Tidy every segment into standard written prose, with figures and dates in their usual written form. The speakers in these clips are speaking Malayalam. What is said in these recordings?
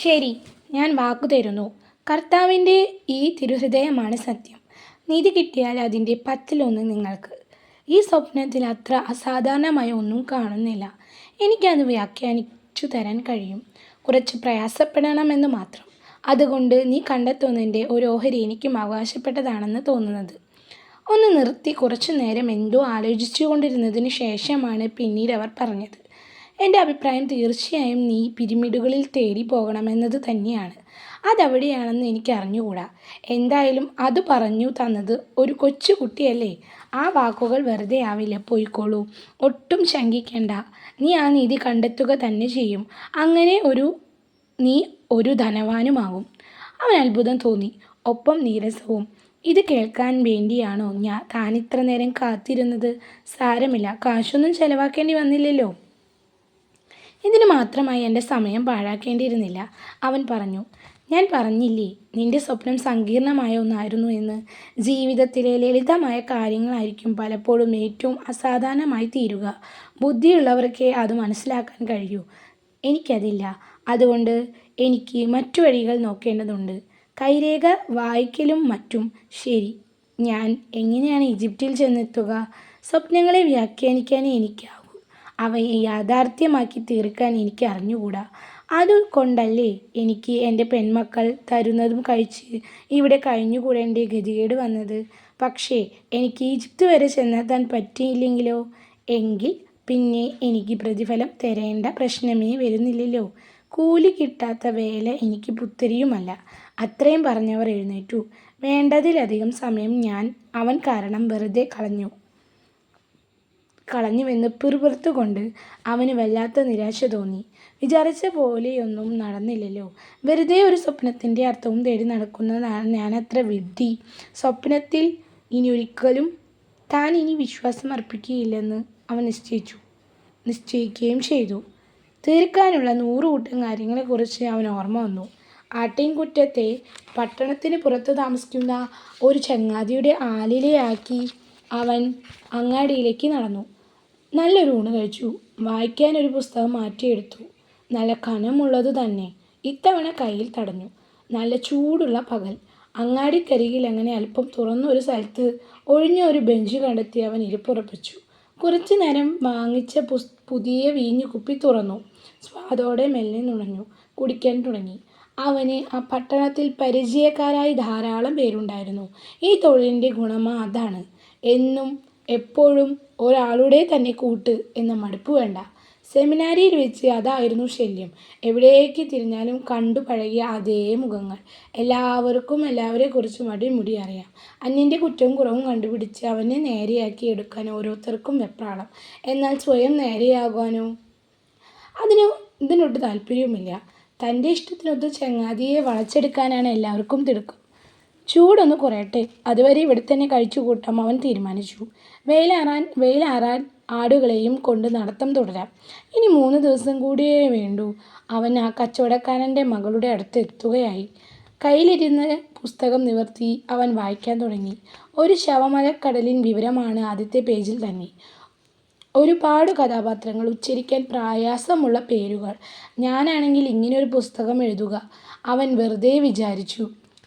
ശരി, ഞാൻ വാക്കു തരുന്നു. കർത്താവിൻ്റെ ഈ തിരുഹൃദയമാണ് സത്യം. നീതി കിട്ടിയാൽ അതിൻ്റെ 10-1 നിങ്ങൾക്ക്. ഈ സ്വപ്നത്തിൽ അത്ര അസാധാരണമായ ഒന്നും കാണുന്നില്ല. എനിക്കത് വ്യാഖ്യാനിച്ചു തരാൻ കഴിയും. കുറച്ച് പ്രയാസപ്പെടണമെന്ന് മാത്രം. അതുകൊണ്ട് നീ കണ്ടെത്തുന്നതിൻ്റെ ഒരു ഓഹരി എനിക്കും അവകാശപ്പെട്ടതാണെന്ന് തോന്നുന്നത്. ഒന്ന് നിർത്തി കുറച്ചു നേരം എന്തോ ആലോചിച്ചു കൊണ്ടിരുന്നതിന് ശേഷമാണ് പിന്നീട് അവർ പറഞ്ഞത്. എൻ്റെ അഭിപ്രായം തീർച്ചയായും നീ പിരമിഡുകളിൽ തേടി പോകണമെന്നത് തന്നെയാണ്. അതെവിടെയാണെന്ന് എനിക്ക് അറിഞ്ഞുകൂടാ. എന്തായാലും അത് പറഞ്ഞു തന്നത് ഒരു കൊച്ചു കുട്ടിയല്ലേ. ആ വാക്കുകൾ വെറുതെ ആവില്ല. പോയിക്കോളൂ, ഒട്ടും ശങ്കിക്കേണ്ട. നീ ആ നിധി കണ്ടെത്തുക തന്നെ ചെയ്യും. അങ്ങനെ നീ ഒരു ധനവാനുമാകും. അവൻ അത്ഭുതം തോന്നി, ഒപ്പം നീരസവും. ഇത് കേൾക്കാൻ വേണ്ടിയാണോ താനിത്ര നേരം കാത്തിരുന്നത്? സാരമില്ല, കാശൊന്നും ചെലവാക്കേണ്ടി വന്നില്ലല്ലോ. ഇതിന് മാത്രമായി എൻ്റെ സമയം പാഴാക്കേണ്ടിയിരുന്നില്ല, അവൻ പറഞ്ഞു. ഞാൻ പറഞ്ഞില്ലേ, നിന്റെ സ്വപ്നം സങ്കീർണമായ ഒന്നായിരുന്നു എന്ന്. ജീവിതത്തിലെ ലളിതമായ കാര്യങ്ങളായിരിക്കും പലപ്പോഴും ഏറ്റവും അസാധാരണമായി തീരുക. ബുദ്ധിയുള്ളവർക്കേ അത് മനസ്സിലാക്കാൻ കഴിയൂ. എനിക്കതില്ല. അതുകൊണ്ട് എനിക്ക് മറ്റു വഴികൾ നോക്കേണ്ടതുണ്ട്. കൈരേഖ വായിക്കലും മറ്റും. ശരി, ഞാൻ എങ്ങനെയാണ് ഈജിപ്തിൽ ചെന്നെത്തുക? സ്വപ്നങ്ങളെ വ്യാഖ്യാനിക്കാനേ എനിക്കാവൂ. അവയെ യാഥാർത്ഥ്യമാക്കി തീർക്കാൻ എനിക്ക് അറിഞ്ഞുകൂടാ. അതുകൊണ്ടല്ലേ എനിക്ക് എൻ്റെ പെൺമക്കൾ തരുന്നതും കഴിച്ച് ഇവിടെ കഴിഞ്ഞുകൂടേണ്ട ഗതികേട് വന്നത്. പക്ഷേ എനിക്ക് ഈജിപ്ത് വരെ ചെന്നെത്താൻ പറ്റിയില്ലെങ്കിലോ? എങ്കിൽ പിന്നെ എനിക്ക് പ്രതിഫലം തരേണ്ട പ്രശ്നമേ വരുന്നില്ലല്ലോ. കൂലി കിട്ടാത്ത വേല എനിക്ക് പുത്തരിയുമല്ല. അത്രയും പറഞ്ഞവർ എഴുന്നേറ്റു. വേണ്ടതിലധികം സമയം അവൻ കാരണം വെറുതെ കളഞ്ഞുവെന്ന് പിറുപിറുത്തുകൊണ്ട് അവന് വല്ലാത്ത നിരാശ തോന്നി. വിചാരിച്ച പോലെയൊന്നും നടന്നില്ലല്ലോ. വെറുതെ ഒരു സ്വപ്നത്തിൻ്റെ അർത്ഥവും തേടി നടക്കുന്നതാണ് ഞാനത്ര വിഡ്ഢി. സ്വപ്നത്തിൽ ഇനിയൊരിക്കലും താൻ ഇനി വിശ്വാസം അർപ്പിക്കുകയില്ലെന്ന് അവൻ നിശ്ചയിക്കുകയും ചെയ്തു. തീർക്കാനുള്ള 100 കൂട്ടം കാര്യങ്ങളെക്കുറിച്ച് അവൻ ഓർമ്മ വന്നു. ആട്ടിൻകുറ്റത്തെ പട്ടണത്തിന് പുറത്ത് താമസിക്കുന്ന ഒരു ചങ്ങാതിയുടെ ആലിലയാക്കി അവൻ അങ്ങാടിയിലേക്ക് നടന്നു. നല്ലൊരു ഊണ് കഴിച്ചു. വായിക്കാൻ ഒരു പുസ്തകം മാറ്റിയെടുത്തു. നല്ല കനമുള്ളത് തന്നെ. ഇത്തവണ കയ്യിൽ തടഞ്ഞു. നല്ല ചൂടുള്ള പകൽ. അങ്ങാടിക്കരികിൽ അങ്ങനെ അല്പം തുറന്നൊരു സ്ഥലത്ത് ഒഴിഞ്ഞ ഒരു ബെഞ്ച് കണ്ടെത്തി അവൻ ഇരിപ്പുറപ്പിച്ചു. കുറച്ചു നേരം വാങ്ങിച്ച പുതിയ വീഞ്ഞു കുപ്പി തുറന്നു. സ്വാദോടെ മെല്ലെ നുണഞ്ഞു കുടിക്കാൻ തുടങ്ങി. അവന് ആ പട്ടണത്തിൽ പരിചയക്കാരായി ധാരാളം പേരുണ്ടായിരുന്നു. ഈ തൊഴിലിൻ്റെ ഗുണം അതാണ്. എന്നും എപ്പോഴും ഒരാളുടെ തന്നെ കൂട്ട് എന്ന മടുപ്പ് വേണ്ട. സെമിനാരിയിൽ വെച്ച് അതായിരുന്നു ശല്യം. എവിടേക്ക് തിരിഞ്ഞാലും കണ്ടു പഴകിയ അതേ മുഖങ്ങൾ. എല്ലാവർക്കും എല്ലാവരെക്കുറിച്ചും അടിമുടി അറിയാം. അന്യൻ്റെ കുറ്റവും കുറവും കണ്ടുപിടിച്ച് അവനെ നേരെയാക്കി എടുക്കാൻ ഓരോരുത്തർക്കും വെപ്രാളം. എന്നാൽ സ്വയം നേരെയാകാനോ ഇതിനൊട്ട് താല്പര്യവുമില്ല. തൻ്റെ ഇഷ്ടത്തിനൊത്ത് ചങ്ങാതിയെ വളച്ചെടുക്കാനാണ് എല്ലാവർക്കും തിടുക്കം. ചൂടൊന്ന് കുറയട്ടെ, അതുവരെ ഇവിടെ തന്നെ കഴിച്ചു കൂട്ടാം അവൻ തീരുമാനിച്ചു. വെയിലാറാൻ ആടുകളെയും കൊണ്ട് നടത്തം തുടരാം. ഇനി 3 ദിവസം കൂടിയേ വേണ്ടൂ. അവൻ ആ കച്ചവടക്കാരൻ്റെ മകളുടെ അടുത്ത് എത്തുകയായി. കയ്യിലിരുന്ന പുസ്തകം നിവർത്തി അവൻ വായിക്കാൻ തുടങ്ങി. ഒരു ശവമലക്കടലിൻ വിവരമാണ് ആദ്യത്തെ പേജിൽ തന്നെ. ഒരുപാട് കഥാപാത്രങ്ങൾ, ഉച്ചരിക്കാൻ പ്രയാസമുള്ള പേരുകൾ. ഞാനാണെങ്കിൽ ഇങ്ങനെയൊരു പുസ്തകം എഴുതുക, അവൻ വെറുതെ വിചാരിച്ചു.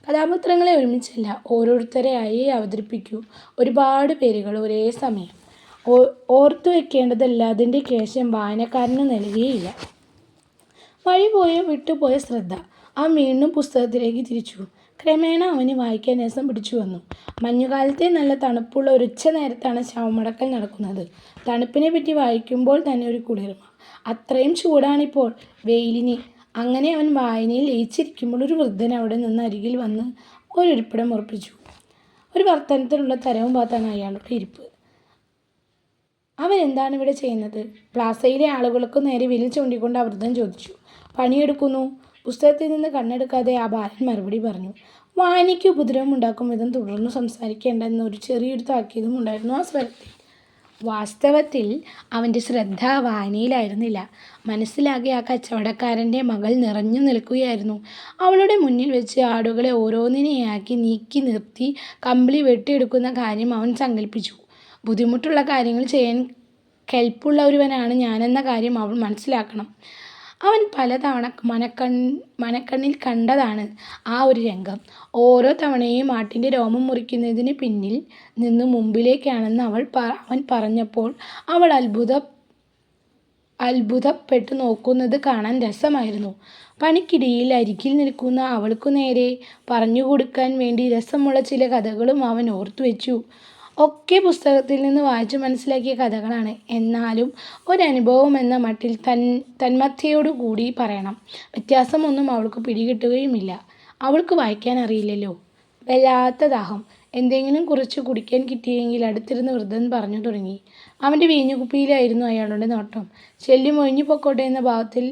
കഥാപാത്രങ്ങളെ ഒരുമിച്ചല്ല, ഓരോരുത്തരെയായി അവതരിപ്പിക്കൂ. ഒരുപാട് പേരുകൾ ഒരേ സമയം. ഓർത്തു വയ്ക്കേണ്ടതല്ല. അതിൻ്റെ ക്ലേശം വായനക്കാരന് നൽകുകയില്ല. വിട്ടുപോയ ശ്രദ്ധ. അവൻ വീണ്ടും പുസ്തകത്തിലേക്ക് തിരിച്ചു. ക്രമേണ അവന് വായിക്കാൻ രസം പിടിച്ചു വന്നു. മഞ്ഞുകാലത്തെ നല്ല തണുപ്പുള്ള ഒരു ഉച്ച നേരത്താണ് ശവമടക്കൽ നടക്കുന്നത്. തണുപ്പിനെ പറ്റി വായിക്കുമ്പോൾ തന്നെ ഒരു കുളിർമ. അത്രയും ചൂടാണിപ്പോൾ വെയിലിന്. അങ്ങനെ അവൻ വായനയിൽ ലയിച്ചിരിക്കുമ്പോൾ ഒരു വൃദ്ധൻ അവിടെ നിന്ന് അരികിൽ വന്ന് ഒരിപ്പിടം ഉറപ്പിച്ചു. ഒരു വർത്തനത്തിലുള്ള തരവും പാത്താണ് അയാളുടെ ഇരിപ്പ്. അവൻ എന്താണ് ഇവിടെ ചെയ്യുന്നത്? പ്ലാസയിലെ ആളുകൾക്ക് നേരെ വിരൽ ചൂണ്ടിക്കൊണ്ട് ആ വൃദ്ധൻ ചോദിച്ചു. പണിയെടുക്കുന്നു. പുസ്തകത്തിൽ നിന്ന് കണ്ണെടുക്കാതെ ആ ബാലൻ മറുപടി പറഞ്ഞു. വായനയ്ക്ക് ഉപദ്രവം ഉണ്ടാക്കും വിധം തുടർന്നു സംസാരിക്കേണ്ട എന്നൊരു ചെറിയൊരു താക്കീതും ഉണ്ടായിരുന്നു ആ സ്വരത്തിൽ. വാസ്തവത്തിൽ അവൻ്റെ ശ്രദ്ധ വായനയിലായിരുന്നില്ല. മനസ്സിലാകെ ആ കച്ചവടക്കാരൻ്റെ മകൾ നിറഞ്ഞു നിൽക്കുകയായിരുന്നു. അവളുടെ മുന്നിൽ വെച്ച് ആടുകളെ ഓരോന്നിനെയാക്കി നീക്കി നിർത്തി കമ്പിളി വെട്ടിയെടുക്കുന്ന കാര്യം അവൻ സങ്കല്പിച്ചു. ബുദ്ധിമുട്ടുള്ള കാര്യങ്ങൾ ചെയ്യാൻ കെൽപ്പുള്ള ഒരുവനാണ് ഞാനെന്ന കാര്യം അവൾ മനസ്സിലാക്കണം. അവൻ പലതവണ മനക്കണ്ണിൽ കണ്ടതാണ് ആ ഒരു രംഗം. ഓരോ തവണയും ആട്ടിൻ്റെ രോമം മുറിക്കുന്നതിന് പിന്നിൽ നിന്ന് മുമ്പിലേക്കാണെന്ന് അവൻ പറഞ്ഞപ്പോൾ അവൾ അത്ഭുതപ്പെട്ടു നോക്കുന്നത് കാണാൻ രസമായിരുന്നു. പണിക്കിടയിൽ അരികിൽ നിൽക്കുന്ന അവൾക്കു നേരെ പറഞ്ഞുകൊടുക്കാൻ വേണ്ടി രസമുള്ള ചില കഥകളും അവൻ ഓർത്തുവെച്ചു. ഒക്കെ പുസ്തകത്തിൽ നിന്ന് വായിച്ചു മനസ്സിലാക്കിയ കഥകളാണ്. എന്നാലും ഒരനുഭവമെന്ന മട്ടിൽ തന്മയത്തോടുകൂടി പറയണം. വ്യത്യാസമൊന്നും അവൾക്ക് പിടികിട്ടുകയുമില്ല. അവൾക്ക് വായിക്കാൻ അറിയില്ലല്ലോ. വല്ലാത്ത ദാഹം. എന്തെങ്കിലും കുറച്ച് കുടിക്കാൻ കിട്ടിയെങ്കിൽ അടുത്തിരുന്ന് വൃദ്ധൻ പറഞ്ഞു തുടങ്ങി. അവൻ്റെ വീഞ്ഞുകുപ്പിയിലായിരുന്നു അയാളുടെ നോട്ടം. ശല്യം ഒഴിഞ്ഞു പൊക്കോട്ടെ എന്ന ഭാവത്തിൽ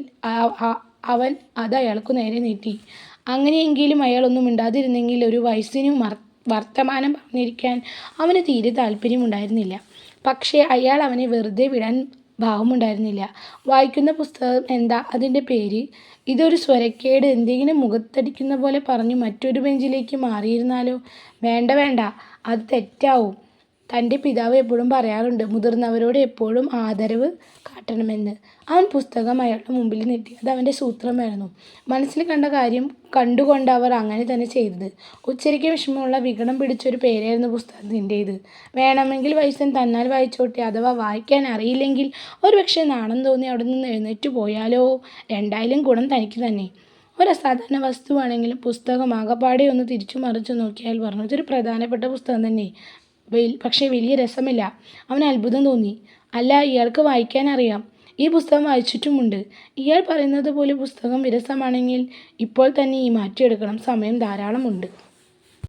അവൻ അത് അയാൾക്കു നേരെ നീട്ടി. അങ്ങനെയെങ്കിലും അയാളൊന്നും മിണ്ടാതിരുന്നെങ്കിൽ ഒരു വയസ്സിനു വർത്തമാനം പറഞ്ഞിരിക്കാൻ അവന് തീരെ താല്പര്യമുണ്ടായിരുന്നില്ല. പക്ഷേ അയാൾ അവനെ വെറുതെ വിടാൻ ഭാവമുണ്ടായിരുന്നില്ല. വായിക്കുന്ന പുസ്തകം എന്താ അതിൻ്റെ പേര്? ഇതൊരു സ്വരക്കേട്. എന്തെങ്കിലും മുഖത്തടിക്കുന്ന പോലെ പറഞ്ഞു മറ്റൊരു ബെഞ്ചിലേക്ക് മാറിയിരുന്നാലോ? വേണ്ട വേണ്ട, അത് തെറ്റാവും. തൻ്റെ പിതാവ് എപ്പോഴും പറയാറുണ്ട്, മുതിർന്നവരോട് എപ്പോഴും ആദരവ് കാട്ടണമെന്ന്. അവൻ പുസ്തകം അയാളുടെ മുമ്പിൽ നീട്ടി. അത് അവൻ്റെ സൂത്രമായിരുന്നു. മനസ്സിൽ കണ്ട കാര്യം കണ്ടുകൊണ്ട് അവർ അങ്ങനെ തന്നെ ചെയ്തത്. ഉച്ചരിക്കാൻ വിഷമമുള്ള വികടം പിടിച്ചൊരു പേരായിരുന്നു പുസ്തകത്തിൻ്റേത്. വേണമെങ്കിൽ വയസ്സൻ തന്നാൽ വായിച്ചോട്ടെ. അഥവാ വായിക്കാൻ അറിയില്ലെങ്കിൽ ഒരുപക്ഷെ നാണം തോന്നി അവിടെ നിന്ന് എഴുന്നേറ്റ് പോയാലോ? രണ്ടായാലും ഗുണം തനിക്ക് തന്നെ. ഒരസാധാരണ വസ്തുവാണെങ്കിലും പുസ്തകം ആകപ്പാടെ ഒന്ന് തിരിച്ചു മറിച്ചു നോക്കിയാൽ പറഞ്ഞു, ഇതൊരു പ്രധാനപ്പെട്ട പുസ്തകം തന്നെ, പക്ഷേ വലിയ രസമില്ല. അവന് അത്ഭുതം തോന്നി. അല്ല, ഇയാൾക്ക് വായിക്കാൻ അറിയാം. ഈ പുസ്തകം വായിച്ചിട്ടുമുണ്ട്. ഇയാൾ പറയുന്നത് പോലെ പുസ്തകം വിരസമാണെങ്കിൽ ഇപ്പോൾ തന്നെ ഈ മാറ്റിയെടുക്കണം. സമയം ധാരാളമുണ്ട്.